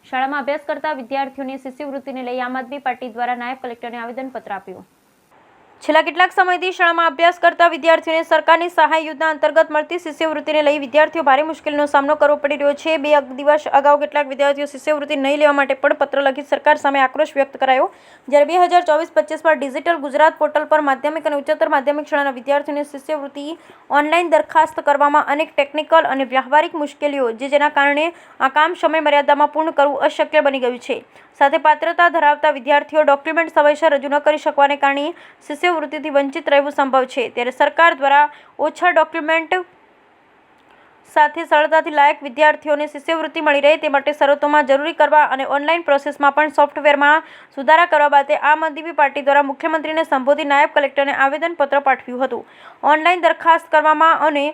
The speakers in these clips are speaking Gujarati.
શાળામાં અભ્યાસ કરતા વિદ્યાર્થીઓની શિષ્યવૃત્તિને લઈ આમ આદમી પાર્ટી દ્વારા નાયબ કલેક્ટરને આવેદનપત્ર આપ્યું। છેલ્લા કેટલાક સમયથી શાળામાં અભ્યાસ કરતા વિદ્યાર્થીઓને સરકારની સહાય યોજના અંતર્ગત મળતી શિષ્યવૃત્તિને લઈ વિદ્યાર્થીઓ ભારે મુશ્કેલીનો સામનો કરવો પડી રહ્યો છે। 2 દિવસ અગાઉ કેટલાક વિદ્યાર્થીઓ શિષ્યવૃત્તિ નહીં લેવા માટે પણ પત્ર લખી સરકાર સામે આક્રોશ વ્યક્ત કરાયો। જ્યારે 2024-25 ડિજિટલ ગુજરાત પોર્ટલ પર માધ્યમિક અને ઉચ્ચતર માધ્યમિક શાળાના વિદ્યાર્થીઓને શિષ્યવૃત્તિ ઓનલાઈન દરખાસ્ત કરવામાં અનેક ટેકનિકલ અને વ્યવહારિક મુશ્કેલીઓ જેના કારણે આ કામ સમય મર્યાદામાં પૂર્ણ કરવું અશક્ય બની ગયું છે। સાથે પાત્રતા ધરાવતા વિદ્યાર્થીઓ ડોક્યુમેન્ટ સમયસર રજૂ ન કરી શકવાને કારણે શિષ્યવૃત્તિથી વંચિત રહેવું સંભવ છે। ત્યારે સરકાર દ્વારા ઓછા ડોક્યુમેન્ટ સાથે સરળતાથી લાયક વિદ્યાર્થીઓને શિષ્યવૃત્તિ મળી રહે તે માટે શરતોમાં જરૂરી કરવા અને ઓનલાઈન પ્રોસેસમાં પણ સોફ્ટવેરમાં સુધારા કરવા બાબતે આમ આદમી પાર્ટી દ્વારા મુખ્યમંત્રીને સંબોધી નાયબ કલેક્ટરને આવેદનપત્ર પાઠવ્યું હતું। ઓનલાઈન દરખાસ્ત કરવામાં અને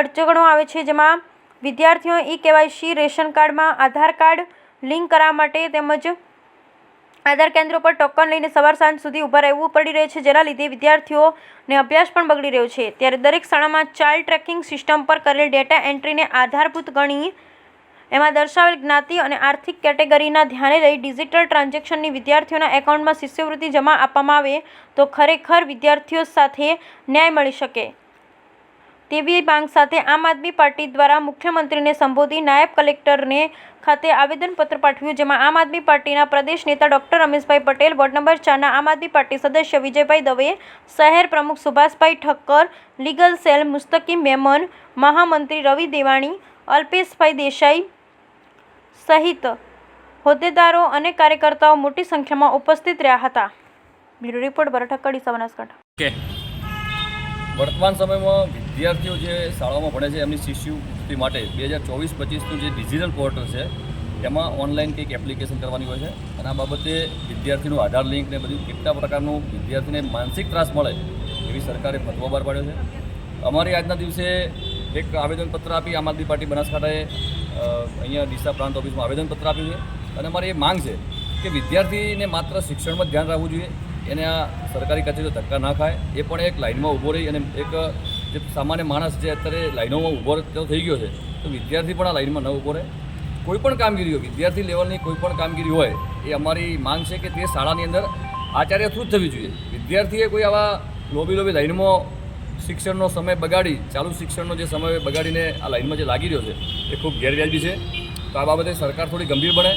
અડચણો આવે છે, જેમાં વિદ્યાર્થીઓ KYC, રેશન કાર્ડમાં આધાર કાર્ડ લિંક કરાવવા માટે તેમજ આધાર કેન્દ્રો પર ટોકન લઈને સવાર સાંજ સુધી ઊભા રહેવું પડી રહે છે, જેના લીધે વિદ્યાર્થીઓને અભ્યાસ પણ બગડી રહ્યો છે। ત્યારે દરેક શાળામાં ચાઇલ્ડ ટ્રેકિંગ સિસ્ટમ પર કરેલ ડેટા એન્ટ્રીને આધારભૂત ગણી એમાં દર્શાવેલ જ્ઞાતિ અને આર્થિક કેટેગરીના ધ્યાને લઈ ડિજિટલ ટ્રાન્ઝેક્શનની વિદ્યાર્થીઓના એકાઉન્ટમાં શિષ્યવૃત્તિ જમા આપવામાં આવે તો ખરેખર વિદ્યાર્થીઓ સાથે ન્યાય મળી શકે તેવી માંગ સાથે આમ આદમી પાર્ટી દ્વારા મુખ્યમંત્રીને સંબોધી નાયબ કલેક્ટરને ખાતે આવેદનપત્ર પાઠવ્યું, જેમાં આમ આદમી પાર્ટીના પ્રદેશ નેતા doctor Rameshbhai Patel, ward number 4ના આમ આદમી પાર્ટી સદસ્ય વિજયભાઈ દવે, શહેર પ્રમુખ સુભાષભાઈ ઠક્કર, લીગલ સેલ મુસ્તકીમ મેમન, મહામંત્રી રવિ દેવાણી, અલ્પેશભાઈ દેસાઈ સહિત હોદ્દેદારો અને કાર્યકર્તાઓ મોટી સંખ્યામાં ઉપસ્થિત રહ્યા હતા। બ્યુરો રિપોર્ટ ભરત ઠક્કર, ડીસા, બનાસકાંઠા। વર્તમાન સમયમાં વિદ્યાર્થીઓ જે શાળાઓમાં ભણે છે એમની શિષ્યવૃત્તિ માટે 2024-25નું જે ડિજિટલ પોર્ટલ છે એમાં ઓનલાઈન કંઈક એપ્લિકેશન કરવાની હોય છે અને આ બાબતે વિદ્યાર્થીનું આધાર લિંક ને બધું કેટલા પ્રકારનું વિદ્યાર્થીને માનસિક ત્રાસ મળે એવી સરકારે ફતવો બહાર પાડ્યો છે। અમારી આજના દિવસે એક આવેદનપત્ર આપી આમ આદમી પાર્ટી બનાસકાંઠાએ અહીંયા ડીસા પ્રાંત ઓફિસમાં આવેદનપત્ર આપ્યું છે અને અમારી એ માંગ છે કે વિદ્યાર્થીને માત્ર શિક્ષણમાં જ ધ્યાન રાખવું જોઈએ, એને આ સરકારી કચેરીઓ ધક્કા ના ખાય, એ પણ એક લાઇનમાં ઊભો રહી અને એક જે સામાન્ય માણસ જે અત્યારે લાઇનોમાં ઊભો થઈ ગયો છે તો વિદ્યાર્થી પણ આ લાઇનમાં ન ઊભો રહે। કોઈ પણ કામગીરી હોય, વિદ્યાર્થી લેવલની કોઈ પણ કામગીરી હોય એ અમારી માંગ છે કે તે શાળાની અંદર આચાર્ય થ્રુ જ થવી જોઈએ। વિદ્યાર્થીએ કોઈ આવા લોબી લાઇનમાં શિક્ષણનો સમય બગાડી, ચાલુ શિક્ષણનો જે સમય બગાડીને આ લાઇનમાં જે લાગી રહ્યો છે એ ખૂબ ગેરવ્યાજબી છે। તો આ બાબતે સરકાર થોડી ગંભીર બને।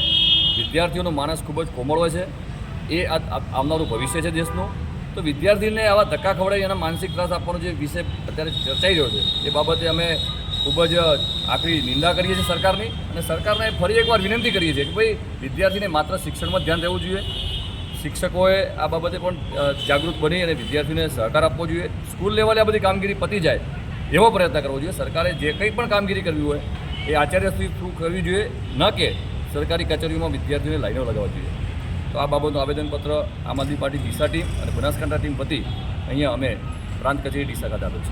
વિદ્યાર્થીઓનો માનસ ખૂબ જ કોમળ હોય છે, એ આવનારું ભવિષ્ય છે દેશનું। તો વિદ્યાર્થીને આવા ધક્કા ખવડાવી એના માનસિક ત્રાસ આપવાનો જે વિષય અત્યારે ચર્ચાઈ રહ્યો છે એ બાબતે અમે ખૂબ જ આકરી નિંદા કરીએ છીએ સરકારની અને સરકારને ફરી એકવાર વિનંતી કરીએ છીએ કે ભાઈ વિદ્યાર્થીને માત્ર શિક્ષણમાં ધ્યાન રહેવું જોઈએ। શિક્ષકોએ આ બાબતે પણ જાગૃત બની અને વિદ્યાર્થીને સહકાર આપવો જોઈએ। સ્કૂલ લેવલે આ બધી કામગીરી પતી જાય એવો પ્રયત્ન કરવો જોઈએ। સરકારે જે કંઈ પણ કામગીરી કરવી હોય એ આચાર્યશ્રી થ્રુ કરવી જોઈએ, ન કે સરકારી કચેરીઓમાં વિદ્યાર્થીઓને લાઈનો લગાવવા જોઈએ। તો આ બાબતનું આવેદનપત્ર આમ આદમી પાર્ટી ડીસા ટીમ અને બનાસકાંઠા ટીમ વતી અહીંયા અમે પ્રાંત કચેરી ડીસા ખાતે આપ્યું છે।